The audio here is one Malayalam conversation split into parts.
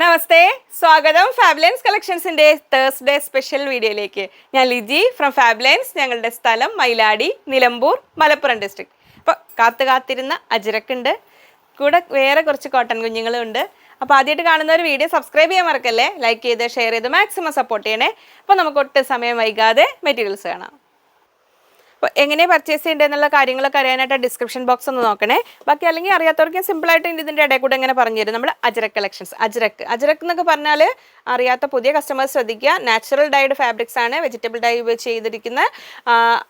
നമസ്തേ, സ്വാഗതം ഫാബ്ലൻസ് കളക്ഷൻസിൻ്റെ തേഴ്സ്ഡേ സ്പെഷ്യൽ വീഡിയോയിലേക്ക്. ഞാൻ ലിജി ഫ്രം ഫാബ്ലൻസ്. ഞങ്ങളുടെ സ്ഥലം മയിലാടി, നിലമ്പൂർ, മലപ്പുറം ഡിസ്ട്രിക്ട്. അപ്പോൾ കാത്തിരുന്ന അജ്രഖ് ഉണ്ട്, കൂടെ വേറെ കുറച്ച് കോട്ടൺ കുഞ്ഞുങ്ങളും ഉണ്ട്. അപ്പോൾ ആദ്യമായിട്ട് കാണുന്ന ഒരു വീഡിയോ സബ്സ്ക്രൈബ് ചെയ്യാൻ മറക്കല്ലേ, ലൈക്ക് ചെയ്ത് ഷെയർ ചെയ്ത് മാക്സിമം സപ്പോർട്ട് ചെയ്യണേ. അപ്പോൾ നമുക്ക് ഒട്ടും സമയം വൈകാതെ മെറ്റീരിയൽസ് കാണാം. അപ്പോൾ എങ്ങനെ പർച്ചേസ് ചെയ്യേണ്ടതെന്നുള്ള കാര്യങ്ങളൊക്കെ അറിയാനായിട്ട് ഡിസ്ക്രിപ്ഷൻ ബോക്സ് ഒന്ന് നോക്കണേ. ബാക്കി അല്ലെങ്കിൽ അറിയാത്തവർക്ക് സിമ്പിളായിട്ട് ഇതിൻ്റെ ഇടയിൽ കൂടെ എങ്ങനെ പറഞ്ഞു തരും. നമ്മൾ അജ്രഖ് കളക്ഷൻസ്, അജ്രഖ് എന്നൊക്കെ പറഞ്ഞാൽ അറിയാത്ത പുതിയ കസ്റ്റമേഴ്സ് ശ്രദ്ധിക്കുക. നാച്ചുറൽ ഡൈഡ് ഫാബ്രിക്സ് ആണ്, വെജിറ്റബിൾ ഡൈ ഉപയോഗിച്ച് ചെയ്തിരിക്കുന്ന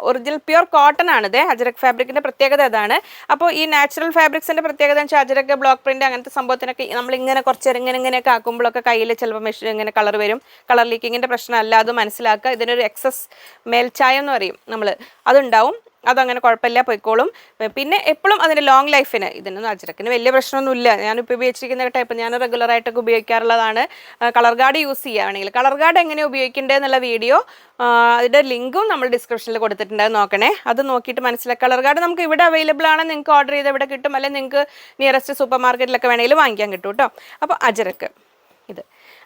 ഒറിജിനൽ പ്യുർ കോട്ടൺ ആണിത്. അജ്രഖ് ഫാബ്രിക്കിൻ്റെ പ്രത്യേകത അതാണ്. അപ്പോൾ ഈ നാച്ചുറൽ ഫാബ്രിക്സിൻ്റെ പ്രത്യേകത എന്ന് വെച്ചാൽ അജ്രഖ് ബ്ലോക്ക് പ്രിൻ്റ് അങ്ങനത്തെ സംഭവത്തിനൊക്കെ നമ്മളിങ്ങനെ കുറച്ച് ഇങ്ങനെയൊക്കെ ആക്കുമ്പോഴൊക്കെ കയ്യിൽ ചിലപ്പോൾ മെഷീൻ ഇങ്ങനെ കളർ വരും. കളർ ലീക്കിങ്ങിൻ്റെ പ്രശ്നമല്ല, അത് മനസ്സിലാക്കുക. ഇതിനൊരു എക്സസ് മേൽച്ചായം എന്ന് പറയും നമ്മൾ, അതുണ്ടാവും. അതങ്ങനെ കുഴപ്പമില്ല, പോയിക്കോളും. പിന്നെ എപ്പോഴും അതിൻ്റെ ലോങ് ലൈഫിന് ഇതിനൊന്നും അജ്രഖിന് വലിയ പ്രശ്നമൊന്നുമില്ല. ഞാനിപ്പോൾ ഉപയോഗിച്ചിരിക്കുന്ന ടൈപ്പ് ഞാൻ റെഗുലറായിട്ടൊക്കെ ഉപയോഗിക്കാറുള്ളതാണ്. കളർ ഗാർഡ് യൂസ് ചെയ്യുകയാണെങ്കിൽ കളർ ഗാർഡ് എങ്ങനെ ഉപയോഗിക്കേണ്ടതെന്നുള്ള വീഡിയോ അതിൻ്റെ ലിങ്കും നമ്മൾ ഡിസ്ക്രിപ്ഷനിൽ കൊടുത്തിട്ടുണ്ട്, നോക്കണേ. അത് നോക്കിയിട്ട് മനസ്സിലാക്കുക. കളർ ഗാർഡ് നമുക്ക് ഇവിടെ അവൈലബിൾ ആണ്, നിങ്ങൾക്ക് ഓർഡർ ചെയ്ത് ഇവിടെ കിട്ടും, അല്ലെങ്കിൽ നിങ്ങൾക്ക് നിയറസ്റ്റ് സൂപ്പർ മാർക്കറ്റിലൊക്കെ വേണമെങ്കിൽ വാങ്ങിക്കാൻ കിട്ടും കേട്ടോ. അപ്പോൾ അജ്രഖ് ഇത്.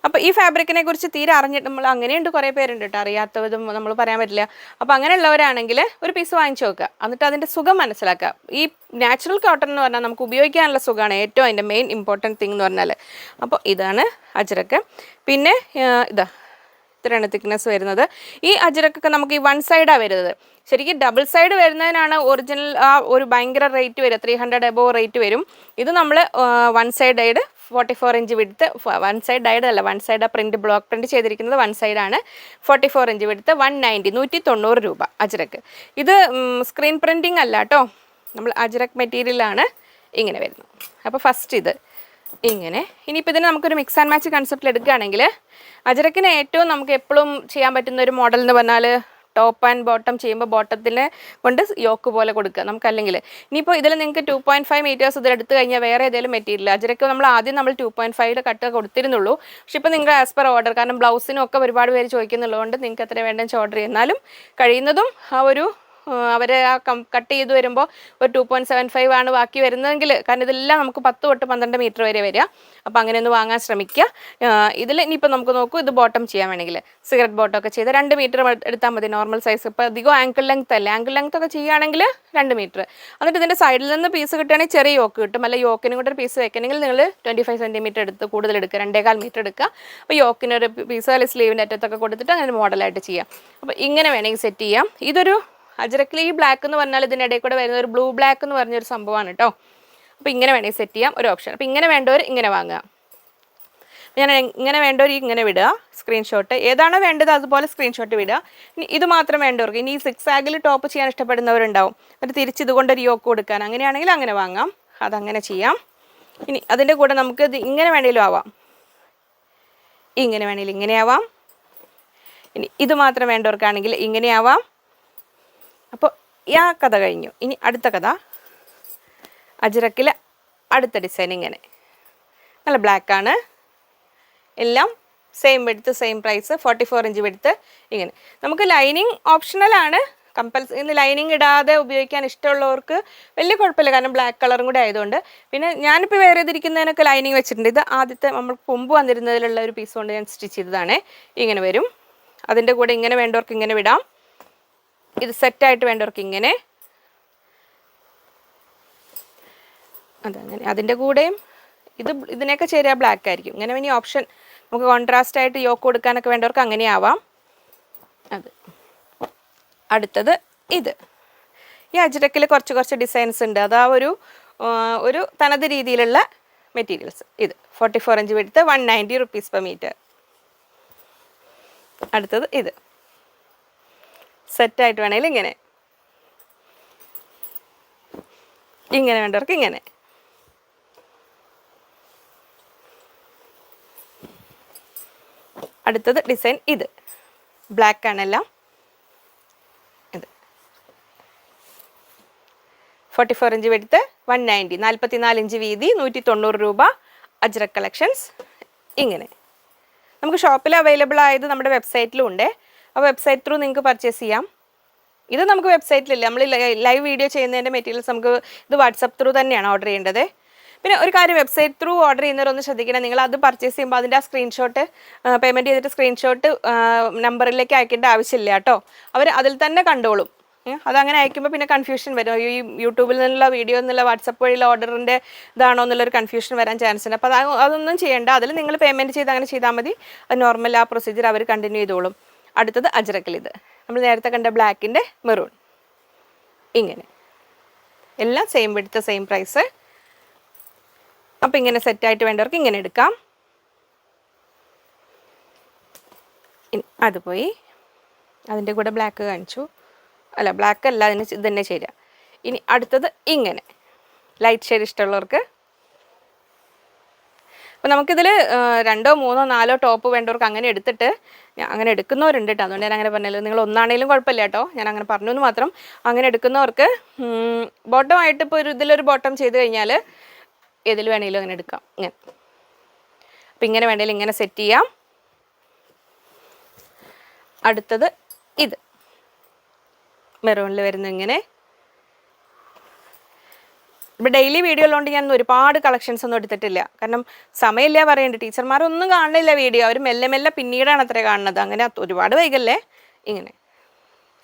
അപ്പോൾ ഈ ഫാബ്രിക്കിനെ കുറിച്ച് തീരെ അറിഞ്ഞിട്ട് നമ്മൾ അങ്ങനെയുണ്ട്, കുറേ പേരുണ്ട് കേട്ടോ, അറിയാത്തതും നമ്മൾ പറയാൻ പറ്റില്ല. അപ്പോൾ അങ്ങനെയുള്ളവരാണെങ്കിൽ ഒരു പീസ് വാങ്ങിച്ചു നോക്കുക, എന്നിട്ട് അതിൻ്റെ സുഖം മനസ്സിലാക്കുക. ഈ നാച്ചുറൽ കോട്ടൺ എന്ന് പറഞ്ഞാൽ നമുക്ക് ഉപയോഗിക്കാനുള്ള സുഖമാണ് ഏറ്റവും അതിൻ്റെ മെയിൻ ഇമ്പോർട്ടൻറ്റ് തിങ് എന്ന് പറഞ്ഞാൽ. അപ്പോൾ ഇതാണ് അജ്രഖ്. പിന്നെ ഇതാ ഇത്രയാണ് തിക്നെസ് വരുന്നത്. ഈ അജ്രഖൊക്കെ നമുക്ക് ഈ വൺ സൈഡാണ് വരുന്നത്. ശരിക്കും ഡബിൾ സൈഡ് വരുന്നതിനാണ് ഒറിജിനൽ ആ ഒരു ഭയങ്കര റേറ്റ് വരിക, 300 എബോവ് റേറ്റ് വരും. ഇത് നമ്മൾ വൺ സൈഡ് ഡൈഡ് 44 ഇഞ്ച് വിടുത്ത്, വൺ സൈഡ് ഡൈഡ് അല്ല, one side print block print ചെയ്തിരിക്കുന്നത് വൺ സൈഡാണ്. 44 ഇഞ്ച് വിടുത്ത് 190 രൂപ അജ്രഖ്. ഇത് സ്ക്രീൻ പ്രിൻറ്റിങ് അല്ല കേട്ടോ, നമ്മൾ അജ്രഖ് മെറ്റീരിയലാണ് ഇങ്ങനെ വരുന്നു. അപ്പോൾ ഫസ്റ്റ് ഇത് ഇങ്ങനെ. ഇനിയിപ്പോൾ ഇതിന് നമുക്കൊരു മിക്സ് ആൻഡ് മാച്ച് കൺസെപ്റ്റിൽ എടുക്കുകയാണെങ്കിൽ അജ്രഖിന് ഏറ്റവും നമുക്ക് എപ്പോഴും ചെയ്യാൻ പറ്റുന്ന ഒരു മോഡൽ എന്ന് പറഞ്ഞാൽ ടോപ്പ് ആൻഡ് ബോട്ടം ചെയ്യുമ്പോൾ ബോട്ടത്തിനെ കൊണ്ട് യോക്ക് പോലെ കൊടുക്കുക നമുക്കല്ലെങ്കിൽ. ഇനിയിപ്പോൾ ഇതിൽ നിങ്ങൾക്ക് 2.5 മീറ്റേഴ്സ് ഇതിലെടുത്ത് കഴിഞ്ഞാൽ വേറെ ഏതെങ്കിലും മെറ്റീരിയൽ അജ്രഖ് നമ്മൾ ആദ്യം 2.5 കട്ട് കൊടുത്തിരുന്നുള്ളൂ. പക്ഷെ ഇപ്പോൾ നിങ്ങൾ ആസ് പെർ ഓർഡർ, കാരണം ബ്ലൗസിനും ഒക്കെ ഒരുപാട് പേര് ചോദിക്കുന്നുള്ളതുകൊണ്ട് നിങ്ങൾക്ക് എത്ര വേണ്ടെന്ന് വെച്ചാൽ ഓർഡർ ചെയ്യുന്നാലും കഴിയുന്നതും ആ ഒരു അവർ ആ കട്ട് ചെയ്ത് വരുമ്പോൾ ഒരു 2.75 ആണ് ബാക്കി വരുന്നതെങ്കിൽ, കാരണം ഇതെല്ലാം നമുക്ക് 10 തൊട്ട് 12 മീറ്റർ വരെ വരിക. അപ്പോൾ അങ്ങനെ ഒന്ന് വാങ്ങാൻ ശ്രമിക്കുക. ഇതിൽ ഇനിയിപ്പോൾ നമുക്ക് നോക്കൂ, ഇത് ബോട്ടം ചെയ്യാൻ വേണമെങ്കിൽ സിഗരറ്റ് ബോട്ടം ഒക്കെ ചെയ്ത് 2 മീറ്റർ എടുത്താൽ മതി, നോർമൽ സൈസ്. ഇപ്പോൾ അധികം ആങ്കിൾ ലെങ്ത് അല്ല, ആങ്കിൾ ലെങ്ത് ഒക്കെ ചെയ്യുകയാണെങ്കിൽ 2 മീറ്റർ. എന്നിട്ട് ഇതിൻ്റെ സൈഡിൽ നിന്ന് പീസ് കിട്ടുകയാണെങ്കിൽ ചെറിയ യോക്ക് കിട്ടും, അല്ല യോക്കിനും കൂടെ ഒരു പീസ് വെക്കണമെങ്കിൽ നിങ്ങൾ 25 സെൻറ്റിമീറ്റർ എടുത്ത് കൂടുതൽ എടുക്കുക, 2.25 മീറ്റർ എടുക്കുക. അപ്പോൾ യോക്കിനൊരു പീസ് അല്ലെങ്കിൽ സ്ലീവിൻ്റെ അറ്റത്തൊക്കെ കൊടുത്തിട്ട് അങ്ങനെ മോഡലായിട്ട് ചെയ്യാം. അപ്പോൾ ഇങ്ങനെ വേണമെങ്കിൽ സെറ്റ് ചെയ്യാം. ഇതൊരു അജ്രഖിൽ ഈ ബ്ലാക്ക് എന്ന് പറഞ്ഞാൽ ഇതിനിടയിൽ കൂടെ വരുന്ന ഒരു ബ്ലൂ ബ്ലാക്ക് എന്ന് പറഞ്ഞൊരു സംഭവമാണ് കേട്ടോ. അപ്പോൾ ഇങ്ങനെ വേണമെങ്കിൽ സെറ്റ് ചെയ്യാം, ഒരു ഓപ്ഷൻ. അപ്പോൾ ഇങ്ങനെ വേണ്ടവർ ഇങ്ങനെ വാങ്ങുക. ഞാൻ ഇങ്ങനെ വേണ്ടവർ ഇങ്ങനെ വിടുക, സ്ക്രീൻഷോട്ട് ഏതാണോ വേണ്ടത് അതുപോലെ സ്ക്രീൻഷോട്ട് വിടുക. ഇനി ഇത് മാത്രം വേണ്ടവർക്ക്, ഇനി ഈ 6 ആഗിൽ ടോപ്പ് ചെയ്യാൻ ഇഷ്ടപ്പെടുന്നവരുണ്ടാവും, എന്നിട്ട് തിരിച്ച് ഇതുകൊണ്ടൊരു യോക്ക് കൊടുക്കാൻ, അങ്ങനെയാണെങ്കിൽ അങ്ങനെ വാങ്ങാം, അതങ്ങനെ ചെയ്യാം. ഇനി അതിൻ്റെ കൂടെ നമുക്ക് ഇത് ഇങ്ങനെ വേണമെങ്കിലും ആവാം, ഇങ്ങനെ വേണമെങ്കിലും ഇങ്ങനെ ആവാം. ഇനി ഇത് മാത്രം വേണ്ടവർക്കാണെങ്കിൽ ഇങ്ങനെ ആവാം. അപ്പോൾ ആ കഥ കഴിഞ്ഞു. ഇനി അടുത്ത കഥ അജ്രഖിൽ അടുത്ത ഡിസൈൻ ഇങ്ങനെ നല്ല ബ്ലാക്കാണ്, എല്ലാം സെയിം വെടുത്ത് സെയിം പ്രൈസ്, 44 ഇഞ്ച് വെടുത്ത് ഇങ്ങനെ. നമുക്ക് ലൈനിങ് ഓപ്ഷണലാണ്, കമ്പൽസറി ലൈനിങ് ഇടാതെ ഉപയോഗിക്കാൻ ഇഷ്ടമുള്ളവർക്ക് വലിയ കുഴപ്പമില്ല, കാരണം ബ്ലാക്ക് കളറും കൂടെ ആയതുകൊണ്ട്. പിന്നെ ഞാനിപ്പോൾ വേറെ ചെയ്തിരിക്കുന്നതിനൊക്കെ ലൈനിങ് വെച്ചിട്ടുണ്ട്. ഇത് ആദ്യത്തെ നമ്മൾ മുമ്പ് വന്നിരുന്നതിലുള്ള ഒരു പീസ് കൊണ്ട് ഞാൻ സ്റ്റിച്ച് ചെയ്തതാണ്, ഇങ്ങനെ വരും. അതിൻ്റെ കൂടെ ഇങ്ങനെ വേണ്ടവർക്ക് ഇങ്ങനെ വിടാം, ഇത് സെറ്റായിട്ട് വേണ്ടവർക്ക് ഇങ്ങനെ, അതങ്ങനെ. അതിൻ്റെ കൂടെയും ഇതിനൊക്കെ ചേരുക ബ്ലാക്ക് ആയിരിക്കും. ഇങ്ങനെ ഇനി ഓപ്ഷൻ നമുക്ക് കോൺട്രാസ്റ്റ് ആയിട്ട് യോക്ക് കൊടുക്കാനൊക്കെ വേണ്ടവർക്ക് അങ്ങനെ ആവാം. അത് അടുത്തത് ഇത്. ഈ അജ്രഖിൽ കുറച്ച് ഡിസൈൻസ് ഉണ്ട്, അതാ ഒരു തനത് രീതിയിലുള്ള മെറ്റീരിയൽസ്. ഇത് 44 ഇഞ്ച് എടുത്ത് 190 റുപ്പീസ് പെർ മീറ്റർ. അടുത്തത് ഇത് സെറ്റായിട്ട് വേണമെങ്കിൽ ഇങ്ങനെ വേണ്ടവർക്ക് ഇങ്ങനെ. അടുത്തത് ഡിസൈൻ ഇത് ബ്ലാക്ക് ആണെല്ലാം. ഇത് 44 ഇഞ്ച് വെടുത്ത് 190, 44 ഇഞ്ച് വീതി, 190 രൂപ. അജ്രഖ് കളക്ഷൻസ് ഇങ്ങനെ. നമുക്ക് ഷോപ്പിൽ അവൈലബിൾ ആയത് നമ്മുടെ വെബ്സൈറ്റിലും ഉണ്ട്. ആ വെബ്സൈറ്റ് ത്രൂ നിങ്ങൾക്ക് പർച്ചേസ് ചെയ്യാം. ഇത് നമുക്ക് വെബ്സൈറ്റിലില്ല, നമ്മൾ ലൈവ് വീഡിയോ ചെയ്യുന്നതിൻ്റെ മെറ്റീരിയൽസ് നമുക്ക് ഇത് വാട്സപ്പ് ത്രൂ തന്നെയാണ് ഓർഡർ ചെയ്യേണ്ടത്. പിന്നെ ഒരു കാര്യം, വെബ്സൈറ്റ് ത്രൂ ഓർഡർ ചെയ്യുന്നവരൊന്ന് ശ്രദ്ധിക്കണം, നിങ്ങൾ അത് പർച്ചേസ് ചെയ്യുമ്പോൾ അതിൻ്റെ ആ സ്ക്രീൻഷോട്ട് പേയ്മെൻറ്റ് ചെയ്തിട്ട് സ്ക്രീൻഷോട്ട് നമ്പറിലേക്ക് അയക്കേണ്ട ആവശ്യമില്ല കേട്ടോ. അവർ അതിൽ തന്നെ കണ്ടോളും. അതങ്ങനെ അയക്കുമ്പോൾ പിന്നെ കൺഫ്യൂഷൻ വരും, ഈ യൂട്യൂബിൽ നിന്നുള്ള വീഡിയോ എന്നുള്ള വാട്സപ്പ് വഴിയുള്ള ഓർഡറിൻ്റെ ഇതാണോ എന്നുള്ളൊരു കൺഫ്യൂഷൻ വരാൻ ചാൻസ് ഉണ്ട്. അപ്പോൾ അതൊന്നും ചെയ്യേണ്ട, അതിൽ നിങ്ങൾ പേയ്മെൻറ്റ് ചെയ്ത് അങ്ങനെ ചെയ്താൽ മതി. അത് നോർമൽ ആ പ്രൊസീജിയർ അവർ കണ്ടിന്യൂ ചെയ്തോളും. അടുത്തത് അജ്രക്കിൽ, ഇത് നമ്മൾ നേരത്തെ കണ്ട ബ്ലാക്കിൻ്റെ മെറൂൺ, ഇങ്ങനെ എല്ലാം സെയിം വിഡ്ത്ത് സെയിം പ്രൈസ്. അപ്പോൾ ഇങ്ങനെ സെറ്റായിട്ട് വേണ്ടവർക്ക് ഇങ്ങനെ എടുക്കാം. അത് പോയി, അതിൻ്റെ കൂടെ ബ്ലാക്ക് കാണിച്ചു, അല്ല ബ്ലാക്ക് അല്ല, അതിന് ഇത് തന്നെ ശരിയാ. ഇനി അടുത്തത് ഇങ്ങനെ ലൈറ്റ് ഷെയ്ഡ് ഇഷ്ടമുള്ളവർക്ക്. അപ്പോൾ നമുക്കിതിൽ 2, 3, 4 ടോപ്പ് വേണ്ടവർക്ക് അങ്ങനെ എടുത്തിട്ട്, അങ്ങനെ എടുക്കുന്നവരുണ്ട് കേട്ടോ, അതുകൊണ്ട് ഞാൻ അങ്ങനെ പറഞ്ഞല്ലോ. നിങ്ങൾ ഒന്നാണേലും കുഴപ്പമില്ല കേട്ടോ, ഞാൻ അങ്ങനെ പറഞ്ഞു എന്ന് മാത്രം. അങ്ങനെ എടുക്കുന്നവർക്ക് ബോട്ടം ആയിട്ട് ഇപ്പോൾ ഇതിലൊരു ബോട്ടം ചെയ്ത് കഴിഞ്ഞാൽ ഏതിൽ വേണമെങ്കിലും അങ്ങനെ എടുക്കാം. ഇങ്ങനെ, അപ്പം ഇങ്ങനെ വേണമെങ്കിലും ഇങ്ങനെ സെറ്റ് ചെയ്യാം. അടുത്തത് ഇത് മെറൂണിൽ വരുന്ന ഇങ്ങനെ. ഇപ്പോൾ ഡെയിലി വീഡിയോ ഉള്ളതുകൊണ്ട് ഞാൻ ഒരുപാട് കളക്ഷൻസ് ഒന്നും എടുത്തിട്ടില്ല, കാരണം സമയമില്ല പറയുന്നുണ്ട്. ടീച്ചർമാരൊന്നും കാണുന്നില്ല വീഡിയോ, അവർ മെല്ലെ മെല്ലെ പിന്നീടാണ് അത്ര കാണുന്നത്. അങ്ങനെ ഒരുപാട് വൈകല്ലേ. ഇങ്ങനെ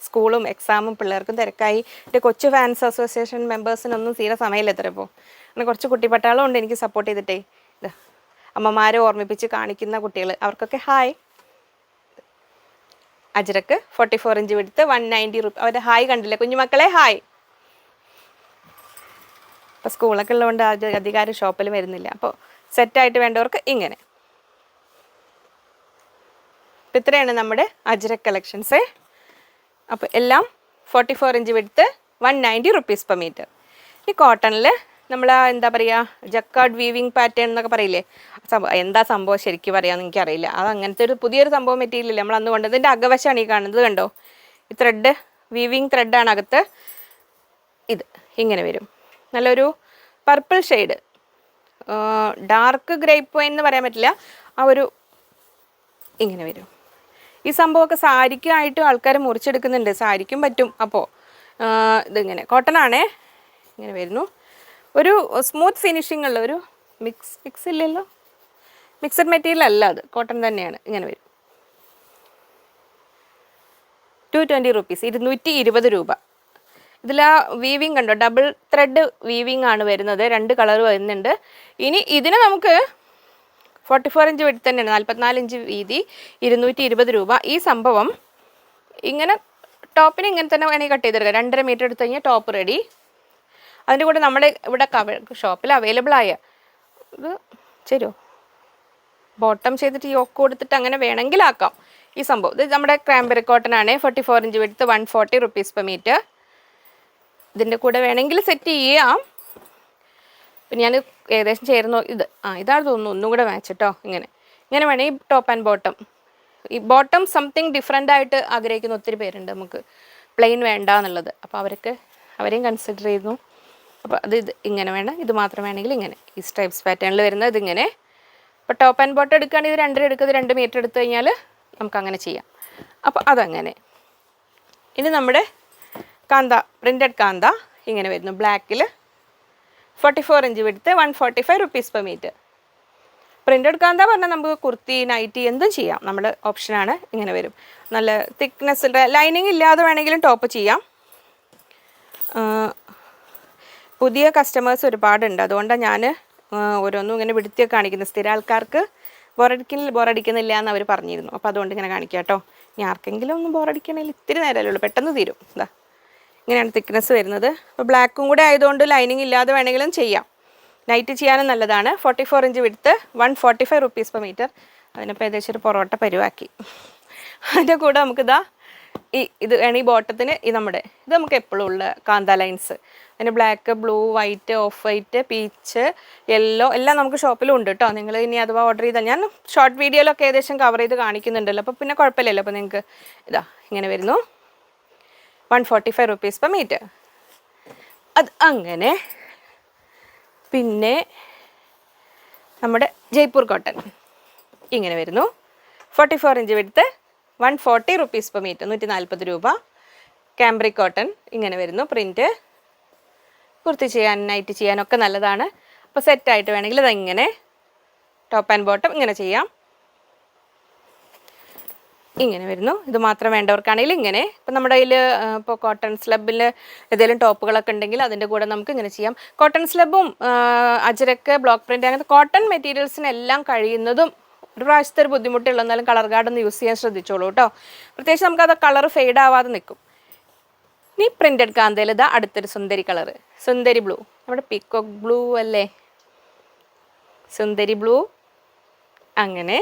സ്കൂളും എക്സാമും പിള്ളേർക്കും തിരക്കായി. എൻ്റെ കൊച്ചു ഫാൻസ് അസോസിയേഷൻ മെമ്പേഴ്സിനൊന്നും തീരെ സമയമില്ല എത്ര. ഇപ്പോൾ അങ്ങനെ കുറച്ച് കുട്ടിപ്പട്ടാളം ഉണ്ട് എനിക്ക് സപ്പോർട്ട് ചെയ്തിട്ടേ. ഇത് അമ്മമാരെ ഓർമ്മിപ്പിച്ച് കാണിക്കുന്ന കുട്ടികൾ, അവർക്കൊക്കെ ഹായ്. അജ്രക്ക് 44 ഇഞ്ച് വിടുത്ത് 190 രൂപ. അവരുടെ ഹായ് കണ്ടില്ലേ കുഞ്ഞുമക്കളെ, ഹായ്. അപ്പോൾ സ്കൂളൊക്കെ ഉള്ളതുകൊണ്ട് അധികാരം ഷോപ്പിൽ വരുന്നില്ല. അപ്പോൾ സെറ്റായിട്ട് വേണ്ടവർക്ക് ഇങ്ങനെ. അപ്പോൾ ഇത്രയാണ് നമ്മുടെ അജ്രക് കളക്ഷൻസ്. അപ്പോൾ എല്ലാം 44 ഇഞ്ച് വിടുത്ത് 190 റുപ്പീസ് പെർ മീറ്റർ. ഈ കോട്ടണിൽ നമ്മൾ എന്താ പറയുക, ജക്കാർഡ് വീവിങ് പാറ്റേൺ എന്നൊക്കെ പറയില്ലേ, എന്താ സംഭവം ശരിക്കും പറയാമെന്ന് എനിക്കറിയില്ല. അത് അങ്ങനത്തെ ഒരു പുതിയൊരു സംഭവം മെറ്റീരിയൽ നമ്മൾ അന്ന് കൊണ്ടത്. ഇതിൻ്റെ അകവശമാണ് ഈ കാണുന്നത്, കണ്ടോ, ഈ ത്രെഡ് വീവിങ് ത്രെഡാണ് അകത്ത്. ഇത് ഇങ്ങനെ വരും, നല്ലൊരു purple shade, dark grape wine എന്ന് പറയാൻ പറ്റില്ല, ആ ഒരു ഇങ്ങനെ വരും. ഈ സംഭവമൊക്കെ സാരിക്കായിട്ട് ആൾക്കാർ മുറിച്ചെടുക്കുന്നുണ്ട്, സാരിക്കും പറ്റും. അപ്പോൾ ഇതിങ്ങനെ കോട്ടണാണേ, ഇങ്ങനെ വരുന്നു. ഒരു സ്മൂത്ത് ഫിനിഷിംഗ് ഉള്ള ഒരു മിക്സ് ഇല്ലല്ലോ, മിക്സഡ് മെറ്റീരിയൽ അല്ല, അത് കോട്ടൺ തന്നെയാണ്. ഇങ്ങനെ വരും. 220 റുപ്പീസ്, 220 രൂപ. ഇതിൽ ആ വീവിങ് കണ്ടോ, ഡബിൾ ത്രെഡ് വീവിങ് ആണ് വരുന്നത്, 2 കളർ വരുന്നുണ്ട്. ഇനി ഇതിന് നമുക്ക് 44 ഇഞ്ച് വിട്ട് തന്നെയാണ്, 44 ഇഞ്ച് വീതി, 220 രൂപ. ഈ സംഭവം ഇങ്ങനെ ടോപ്പിന് ഇങ്ങനെ തന്നെ വേണമെങ്കിൽ കട്ട് ചെയ്തെടുക്കാം. 2.5 മീറ്റർ എടുത്ത് കഴിഞ്ഞാൽ ടോപ്പ് റെഡി. അതിൻ്റെ കൂടെ നമ്മുടെ ഇവിടെ ഷോപ്പിൽ അവൈലബിൾ ആയ ഇത് ശരിയോ, ബോട്ടം ചെയ്തിട്ട് യോക്ക് കൊടുത്തിട്ട് അങ്ങനെ വേണമെങ്കിൽ ആക്കാം ഈ സംഭവം. ഇത് നമ്മുടെ ക്രാംബെറി കോട്ടൺ ആണ്, 44 ഇഞ്ച് വിടുത്ത് 140 റുപ്പീസ് പെർ മീറ്റർ. ഇതിൻ്റെ കൂടെ വേണമെങ്കിൽ സെറ്റ് ചെയ്യാം. പിന്നെ ഞാൻ ഏകദേശം ചേർന്നു, ഇതാണ് തോന്നുന്നു ഒന്നും കൂടെ മാച്ച് കേട്ടോ. ഇങ്ങനെ വേണമെങ്കിൽ ടോപ്പ് ആൻഡ് ബോട്ടം. ഈ ബോട്ടം സംതിങ് ഡിഫറെൻ്റ് ആയിട്ട് ആഗ്രഹിക്കുന്ന ഒത്തിരി പേരുണ്ട്, നമുക്ക് പ്ലെയിൻ വേണ്ട എന്നുള്ളത്. അപ്പോൾ അവരെയും കൺസിഡർ ചെയ്യുന്നു. അപ്പോൾ ഇത് ഇങ്ങനെ വേണം, ഇത് മാത്രം വേണമെങ്കിൽ ഇങ്ങനെ ഈ സ്ട്രൈപ്സ് പാറ്റേണിൽ വരുന്നത് ഇതിങ്ങനെ. അപ്പോൾ ടോപ്പ് ആൻഡ് ബോട്ടം എടുക്കുകയാണെങ്കിൽ ഇത് 2.5 എടുക്കുന്നത് 2 മീറ്റർ എടുത്തു കഴിഞ്ഞാൽ നമുക്ക് അങ്ങനെ ചെയ്യാം. അപ്പോൾ അതങ്ങനെ. ഇനി നമ്മുടെ കാന്ത, പ്രിൻറ്റഡ് കാന്ത ഇങ്ങനെ വരുന്നു, ബ്ലാക്കിൽ 44 ഇഞ്ച് വിടുത്ത് 145 റുപ്പീസ് പെർ മീറ്റർ. പ്രിൻറ്റഡ് കാന്ത പറഞ്ഞാൽ നമുക്ക് കുർത്തി, നൈറ്റി എന്തും ചെയ്യാം, നമ്മുടെ ഓപ്ഷനാണ്. ഇങ്ങനെ വരും, നല്ല തിക്നെസ്, ലൈനിങ് ഇല്ലാതെ വേണമെങ്കിലും ടോപ്പ് ചെയ്യാം. പുതിയ കസ്റ്റമേഴ്സ് ഒരുപാടുണ്ട്, അതുകൊണ്ടാണ് ഞാൻ ഓരോന്നും ഇങ്ങനെ വിടുത്തിയൊക്കെ കാണിക്കുന്നത്. സ്ഥിര ആൾക്കാർക്ക് ബോറടിക്കുന്നില്ല എന്ന് അവർ പറഞ്ഞിരുന്നു. അപ്പോൾ അതുകൊണ്ട് ഇങ്ങനെ കാണിക്കാം കേട്ടോ. ഇനി ആർക്കെങ്കിലും ഒന്നും ബോറടിക്കണമെങ്കിൽ ഇത്തിരി നേരമല്ലേ ഉള്ളൂ, പെട്ടെന്ന് തീരും. ഇങ്ങനെയാണ് തിക്നെസ് വരുന്നത്. അപ്പോൾ ബ്ലാക്കും കൂടെ ആയതുകൊണ്ട് ലൈനിങ് ഇല്ലാതെ വേണമെങ്കിലും ചെയ്യാം, നൈറ്റ് ചെയ്യാനും നല്ലതാണ്. 44 ഇഞ്ച് വിടുത്ത് 145 റുപ്പീസ് പെർ മീറ്റർ. അതിനിപ്പോൾ ഏകദേശം ഒരു പൊറോട്ട പരുവാക്കി. അതിൻ്റെ കൂടെ നമുക്കിതാ ഇത് വേണമെങ്കിൽ ബോട്ടത്തിന് ഇത് നമുക്ക് എപ്പോഴും ഉള്ള കാന്ത ലൈൻസ്, അതിന് black, blue, white, of white, peach, yellow എല്ലാം നമുക്ക് ഷോപ്പിലും ഉണ്ട് കേട്ടോ. നിങ്ങൾ ഇനി അഥവാ ഓർഡർ ചെയ്താൽ ഞാൻ ഷോർട്ട് വീഡിയോയിലൊക്കെ ഏകദേശം കവർ ചെയ്ത് കാണിക്കുന്നുണ്ടല്ലോ, അപ്പോൾ പിന്നെ കുഴപ്പമില്ലല്ലോ. അപ്പോൾ നിങ്ങൾക്ക് ഇങ്ങനെ വരുന്നു 145 റുപ്പീസ് പെർ മീറ്റർ. അത് അങ്ങനെ. പിന്നെ നമ്മുടെ ജയ്പൂർ കോട്ടൺ ഇങ്ങനെ വരുന്നു, 44 ഇഞ്ച് വിടുത്ത് 140 റുപ്പീസ് പെർ മീറ്റർ, 140 രൂപ. കാംബ്രിക് കോട്ടൺ ഇങ്ങനെ വരുന്നു, പ്രിൻറ്റ് കുർത്തി ചെയ്യാൻ, നൈറ്റ് ചെയ്യാനൊക്കെ നല്ലതാണ്. അപ്പോൾ അപ്പോൾ സെറ്റായിട്ട് വേണമെങ്കിൽ ഇതെങ്ങനെ ടോപ്പ് ആൻഡ് ബോട്ടം ഇങ്ങനെ ചെയ്യാം. ഇങ്ങനെ വരുന്നു. ഇത് മാത്രം വേണ്ടവർക്കാണെങ്കിൽ ഇങ്ങനെ. ഇപ്പം നമ്മുടെ കയ്യിൽ ഇപ്പോൾ കോട്ടൺ സ്ലബിൽ ഏതെങ്കിലും ടോപ്പുകളൊക്കെ ഉണ്ടെങ്കിൽ അതിൻ്റെ കൂടെ നമുക്ക് ഇങ്ങനെ ചെയ്യാം. കോട്ടൺ സ്ലബും അജ്രക്ക്, ബ്ലോക്ക് പ്രിൻ്റ് അങ്ങനത്തെ കോട്ടൺ മെറ്റീരിയൽസിനെല്ലാം കഴിയുന്നതും ഒരു പ്രാവശ്യത്തെ ഒരു ബുദ്ധിമുട്ടുള്ള എന്നാലും കളർ ഗാർഡ് ഒന്ന് യൂസ് ചെയ്യാൻ ശ്രദ്ധിച്ചോളൂ കേട്ടോ. പ്രത്യേകിച്ച് നമുക്കത് കളർ ഫെയ്ഡ് ആവാതെ നിൽക്കും. ഇനി പ്രിൻ്റഡ് കാന്തയിൽ ഇതാ അടുത്തൊരു സുന്ദരി കളറ്, സുന്ദരി ബ്ലൂ. നമ്മുടെ പീക്കോക്ക് ബ്ലൂ അല്ലേ, സുന്ദരി ബ്ലൂ. അങ്ങനെ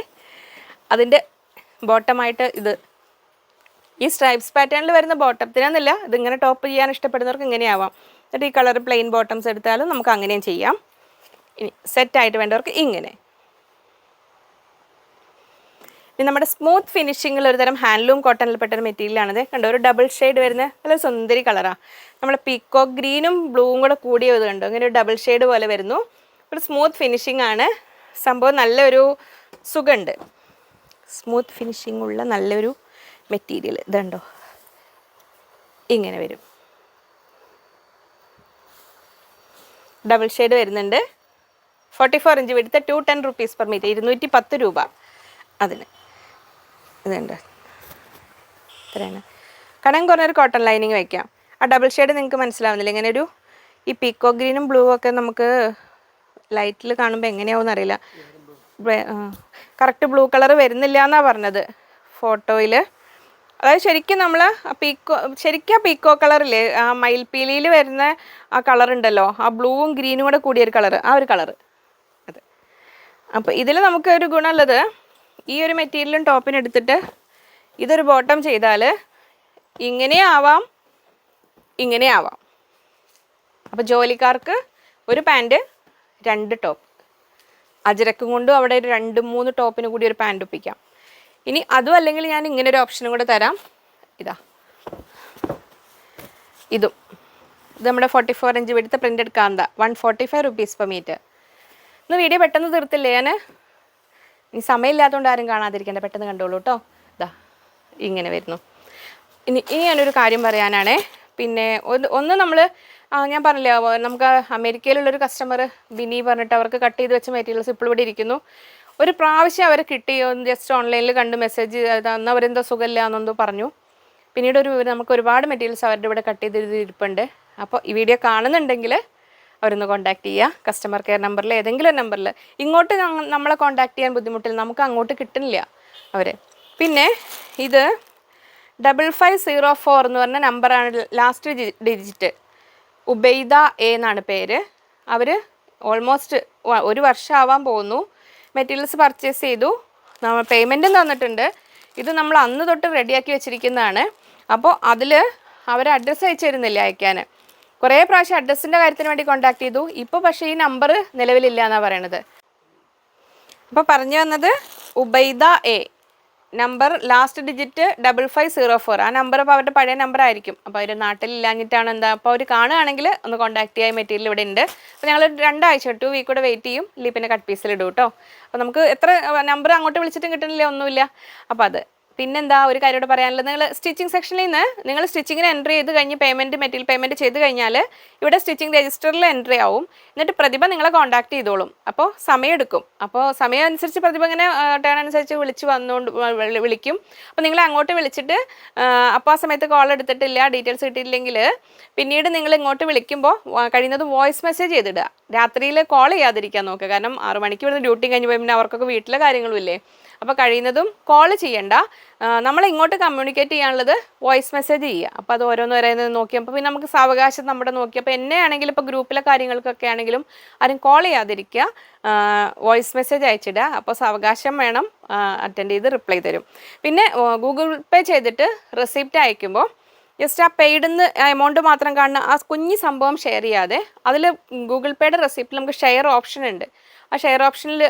അതിൻ്റെ ബോട്ടമായിട്ട് ഇത് ഈ സ്ട്രൈപ്സ് പാറ്റേണിൽ വരുന്ന ബോട്ടത്തിനൊന്നുമില്ല, ഇതിങ്ങനെ ടോപ്പ് ചെയ്യാൻ ഇഷ്ടപ്പെടുന്നവർക്ക് ഇങ്ങനെയാവാം. എന്നിട്ട് ഈ കളർ പ്ലെയിൻ ബോട്ടംസ് എടുത്താലും നമുക്ക് അങ്ങനെയും ചെയ്യാം. ഇനി സെറ്റായിട്ട് വേണ്ടവർക്ക് ഇങ്ങനെ. ഇനി നമ്മുടെ സ്മൂത്ത് ഫിനിഷിങ്ങിൽ ഒരു തരം ഹാൻഡ്ലൂം കോട്ടണിൽപ്പെട്ടൊരു മെറ്റീരിയലാണിത്. കണ്ടോ, ഒരു ഡബിൾ ഷെയ്ഡ് വരുന്ന നല്ല സുന്ദരി കളറാണ്. നമ്മുടെ പീക്കോക്ക് ഗ്രീനും ബ്ലൂവും കൂടെ കൂടിയത് കണ്ടോ, ഇങ്ങനെ ഒരു ഡബിൾ ഷെയ്ഡ് പോലെ വരുന്നു. ഒരു സ്മൂത്ത് ഫിനിഷിംഗ് ആണ് സംഭവം. നല്ലൊരു സുഖമുണ്ട്, സ്മൂത്ത് ഫിനിഷിംഗ് ഉള്ള നല്ലൊരു മെറ്റീരിയൽ. ഇതുണ്ടോ, ഇങ്ങനെ വരും. ഡബിൾ ഷെയ്ഡ് വരുന്നുണ്ട്. 44 ഇഞ്ച് വിടുത്ത് 210 rupees per meter, 210 രൂപ അതിന്. ഇതുണ്ട്, ഇത്രയാണ്. കനം കുറഞ്ഞൊരു കോട്ടൺ ലൈനിങ് വയ്ക്കാം. ആ ഡബിൾ ഷെയ്ഡ് നിങ്ങൾക്ക് മനസ്സിലാവുന്നില്ല, ഇങ്ങനെ ഒരു ഈ പീക്കോ ഗ്രീനും ബ്ലൂ ഒക്കെ നമുക്ക് ലൈറ്റിൽ കാണുമ്പോൾ എങ്ങനെയാവും അറിയില്ല. കറക്റ്റ് ബ്ലൂ കളർ വരുന്നില്ല എന്നാണ് പറഞ്ഞത് ഫോട്ടോയിൽ. അതായത് ശരിക്കും നമ്മൾ ശരിക്കും ആ പീക്കോ കളറില്ലേ, ആ മയിൽപ്പീലിയിൽ വരുന്ന ആ കളർ ഉണ്ടല്ലോ, ആ ബ്ലൂവും ഗ്രീനും കൂടെ കൂടിയൊരു കളർ, ആ ഒരു കളറ് അത്. അപ്പോൾ ഇതിൽ നമുക്ക് ഒരു ഗുണമുള്ളത്, ഈ ഒരു മെറ്റീരിയലും ടോപ്പിനെടുത്തിട്ട് ഇതൊരു ബോട്ടം ചെയ്താൽ ഇങ്ങനെ ആവാം, ഇങ്ങനെ ആവാം. അപ്പോൾ ജോലിക്കാർക്ക് ഒരു പാൻറ്റ് 2 ടോപ്പ്, അജ്രക്കും കൊണ്ടും അവിടെ ഒരു 2-3 ടോപ്പിന് കൂടി ഒരു പാൻറ്റ് ഒപ്പിക്കാം. ഇനി അതും അല്ലെങ്കിൽ ഞാൻ ഇങ്ങനെ ഒരു ഓപ്ഷനും കൂടെ തരാം. ഇതാ ഇതും, ഇത് നമ്മുടെ 44 ഇഞ്ച് വിടുത്ത പ്രിൻ്റഡ് കാന്ത, 145 rupees per meter. ഇന്ന് വീഡിയോ പെട്ടെന്ന് തീർത്തില്ലേ ഞാൻ, ഇനി സമയമില്ലാത്തതുകൊണ്ട് ആരും കാണാതിരിക്കേണ്ട, പെട്ടെന്ന് കണ്ടോളൂ കേട്ടോ. ഇതാ ഇങ്ങനെ വരുന്നു. ഇനി ഞാനൊരു കാര്യം പറയാനാണേ. പിന്നെ ഒന്ന് നമ്മൾ ഞാൻ പറഞ്ഞില്ലേ, നമുക്ക് അമേരിക്കയിലുള്ളൊരു കസ്റ്റമർ ബിനി പറഞ്ഞിട്ട് അവർക്ക് കട്ട് ചെയ്ത് വെച്ച മെറ്റീരിയൽസ് ഇപ്പോൾ ഇവിടെ ഇരിക്കുന്നു. ഒരു പ്രാവശ്യം അവർ കിട്ടിയോ, ജസ്റ്റ് ഓൺലൈനിൽ കണ്ട് മെസ്സേജ് അന്ന് അവരെന്തോ സുഖമില്ല എന്നെന്തോ പറഞ്ഞു. പിന്നീട് നമുക്ക് ഒരുപാട് മെറ്റീരിയൽസ് അവരുടെ ഇവിടെ കട്ട് ചെയ്ത് ഇരിപ്പുണ്ട്. അപ്പോൾ ഈ വീഡിയോ കാണുന്നുണ്ടെങ്കിൽ അവരൊന്ന് കോൺടാക്ട് ചെയ്യുക. കസ്റ്റമർ കെയർ നമ്പറിൽ ഏതെങ്കിലും ഒരു നമ്പറിൽ. ഇങ്ങോട്ട് നമ്മളെ കോൺടാക്ട് ചെയ്യാൻ ബുദ്ധിമുട്ടില്ല, നമുക്ക് അങ്ങോട്ട് കിട്ടുന്നില്ല അവർ. പിന്നെ ഇത് 5504 എന്ന് പറഞ്ഞ നമ്പറാണ് ലാസ്റ്റ് ഡിജിറ്റ്. ഉബൈദ എ എന്നാണ് പേര്. അവർ ഓൾമോസ്റ്റ് 1 വർഷം ആവാൻ പോകുന്നു മെറ്റീരിയൽസ് പർച്ചേസ് ചെയ്തു. നമ്മൾ പേയ്മെൻറ്റും തന്നിട്ടുണ്ട്. ഇത് നമ്മൾ അന്ന് തൊട്ട് റെഡിയാക്കി വെച്ചിരിക്കുന്നതാണ്. അപ്പോൾ അതിൽ അവർ അഡ്രസ്സ് അയച്ചു തരുന്നില്ല അയക്കാൻ. കുറേ പ്രാവശ്യം അഡ്രസ്സിൻ്റെ കാര്യത്തിന് വേണ്ടി കോൺടാക്ട് ചെയ്തു. ഇപ്പോൾ പക്ഷേ ഈ നമ്പർ നിലവിലില്ല എന്നാണ് പറയണത്. അപ്പോൾ പറഞ്ഞു വന്നത് Ubaida A, number last digit 5504. ആ നമ്പർ അപ്പോൾ അവരുടെ പഴയ നമ്പർ ആയിരിക്കും. അപ്പോൾ അവർ നാട്ടിലില്ലാഞ്ഞിട്ടാണ് എന്താ. അപ്പോൾ അവർ കാണുകയാണെങ്കിൽ ഒന്ന് കോൺടാക്ട് ചെയ്യാൻ മെറ്റീരിയൽ ഇവിടെ ഉണ്ട്. അപ്പോൾ ഞങ്ങൾ 2 ആഴ്ച 2 വീക്ക് കൂടെ വെയിറ്റ് ചെയ്യും. ഇല്ലെങ്കിൽ പിന്നെ കട്ട് പീസിൽ ഇടും കേട്ടോ. അപ്പോൾ നമുക്ക് എത്ര നമ്പർ അങ്ങോട്ട് വിളിച്ചിട്ടും കിട്ടുന്നില്ല, ഒന്നുമില്ല. അപ്പോൾ അത് പിന്നെന്താ ഒരു കാര്യം കൂടെ പറയാനുള്ളത്, നിങ്ങൾ സ്റ്റിച്ചിങ് സെക്ഷനിൽ നിന്ന് നിങ്ങൾ സ്റ്റിച്ചിങ്ങിന് എൻട്രി ചെയ്ത് കഴിഞ്ഞ് മെറ്റീരിയൽ പേയ്മെൻറ്റ് ചെയ്ത് കഴിഞ്ഞാൽ ഇവിടെ സ്റ്റിച്ചിങ് രജിസ്റ്ററിൽ എൻട്രി ആവും. എന്നിട്ട് പ്രതിഭ നിങ്ങളെ കോൺടാക്ട് ചെയ്തോളും. അപ്പോൾ സമയമെടുക്കും. അപ്പോൾ സമയം അനുസരിച്ച് പ്രതിഭ ഇങ്ങനെ ടേൺ അനുസരിച്ച് വിളിക്കും. അപ്പോൾ നിങ്ങളെ അങ്ങോട്ട് വിളിച്ചിട്ട് അപ്പോൾ ആ സമയത്ത് കോൾ എടുത്തിട്ടില്ല, ഡീറ്റെയിൽസ് കിട്ടിയില്ലെങ്കിൽ പിന്നീട് നിങ്ങൾ ഇങ്ങോട്ട് വിളിക്കുമ്പോൾ കഴിയുന്നത് വോയിസ് മെസ്സേജ് ചെയ്തിടുക. രാത്രിയിൽ കോൾ ചെയ്യാതിരിക്കാൻ നോക്കുക. കാരണം 6 മണിക്ക് ഇവിടുന്ന് ഡ്യൂട്ടി കഴിഞ്ഞ് പോയി പിന്നെ അവർക്കൊക്കെ വീട്ടിലെ കാര്യങ്ങളും ഇല്ലേ. അപ്പോൾ കഴിയുന്നതും കോൾ ചെയ്യണ്ട. നമ്മൾ ഇങ്ങോട്ട് കമ്മ്യൂണിക്കേറ്റ് ചെയ്യാനുള്ളത് വോയിസ് മെസ്സേജ് ചെയ്യുക. അപ്പോൾ അത് ഓരോന്ന് നോക്കിയപ്പോൾ പിന്നെ നമുക്ക് സാവകാശം നമ്മുടെ നോക്കി. അപ്പോൾ എന്നെ ആണെങ്കിലും ഇപ്പോൾ ഗ്രൂപ്പിലെ കാര്യങ്ങൾക്കൊക്കെ ആണെങ്കിലും ആരും കോൾ ചെയ്യാതിരിക്കുക, വോയിസ് മെസ്സേജ് അയച്ചിടുക. അപ്പോൾ സാവകാശം വേണം, അറ്റൻഡ് ചെയ്ത് റിപ്ലൈ തരും. പിന്നെ ഗൂഗിൾ പേ ചെയ്തിട്ട് റെസിപ്റ്റ് അയക്കുമ്പോൾ ജസ്റ്റ് ആ പെയ്ഡെന്ന് എമൗണ്ട് മാത്രം കാണുന്ന ആ കുഞ്ഞ് സംഭവം ഷെയർ ചെയ്യാതെ അതിൽ ഗൂഗിൾ പേയുടെ റെസിപ്റ്റിൽ നമുക്ക് ഷെയർ ഓപ്ഷൻ ഉണ്ട്. ആ ഷെയർ ഓപ്ഷനിൽ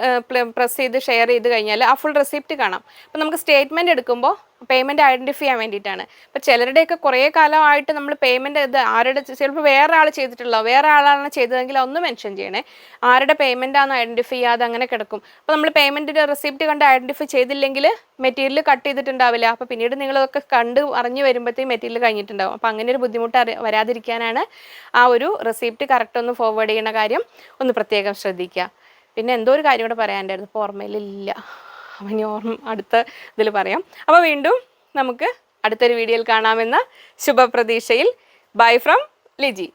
പ്രസ് ചെയ്ത് ഷെയർ ചെയ്ത് കഴിഞ്ഞാൽ ആ ഫുൾ റെസിപ്റ്റ് കാണാം. അപ്പോൾ നമുക്ക് സ്റ്റേറ്റ്മെൻറ്റ് എടുക്കുമ്പോൾ പേയ്മെൻറ്റ് ഐഡൻറ്റിഫൈ ചെയ്യാൻ വേണ്ടിയിട്ടാണ്. ഇപ്പോൾ ചിലരുടെയൊക്കെ കുറേ കാലമായിട്ട് നമ്മൾ പേയ്മെൻറ്റ് ഇത് ആരുടെ ചിലപ്പോൾ വേറെ ആൾ ചെയ്തിട്ടുള്ളോ വേറെ ആളാണ് ചെയ്തതെങ്കിൽ ഒന്ന് മെൻഷൻ ചെയ്യണേ. ആരുടെ പേയ്മെൻറ്റാണെന്ന് ഐഡൻറ്റിഫൈ ചെയ്യാതെ അങ്ങനെ കിടക്കും. അപ്പോൾ നമ്മൾ പേയ്മെൻറ്റിൻ്റെ റെസിപ്റ്റ് കണ്ട് ഐഡൻറ്റിഫൈ ചെയ്തില്ലെങ്കിൽ മെറ്റീരിയൽ കട്ട് ചെയ്തിട്ടുണ്ടാവില്ല. അപ്പോൾ പിന്നീട് നിങ്ങളതൊക്കെ കണ്ട് അറിഞ്ഞ് വരുമ്പോഴത്തേക്കും മെറ്റീരിയൽ കഴിഞ്ഞിട്ടുണ്ടാവും. അപ്പോൾ അങ്ങനെ ഒരു ബുദ്ധിമുട്ട് വരാതിരിക്കാനാണ് ആ ഒരു റെസിപ്റ്റ് കറക്റ്റ് ഒന്ന് ഫോർവേഡ് ചെയ്യുന്ന കാര്യം ഒന്ന് പ്രത്യേകം ശ്രദ്ധിക്കുക. പിന്നെ എന്തോ ഒരു കാര്യം കൂടെ പറയാനുണ്ടായിരുന്നു, ഇപ്പോൾ ഓർമ്മയിലില്ല. അപ്പം ഇനി അടുത്ത ഇതിൽ പറയാം. അപ്പോൾ വീണ്ടും നമുക്ക് അടുത്തൊരു വീഡിയോയിൽ കാണാമെന്ന ശുഭപ്രതീക്ഷയിൽ ബൈ ഫ്രം ലിജി.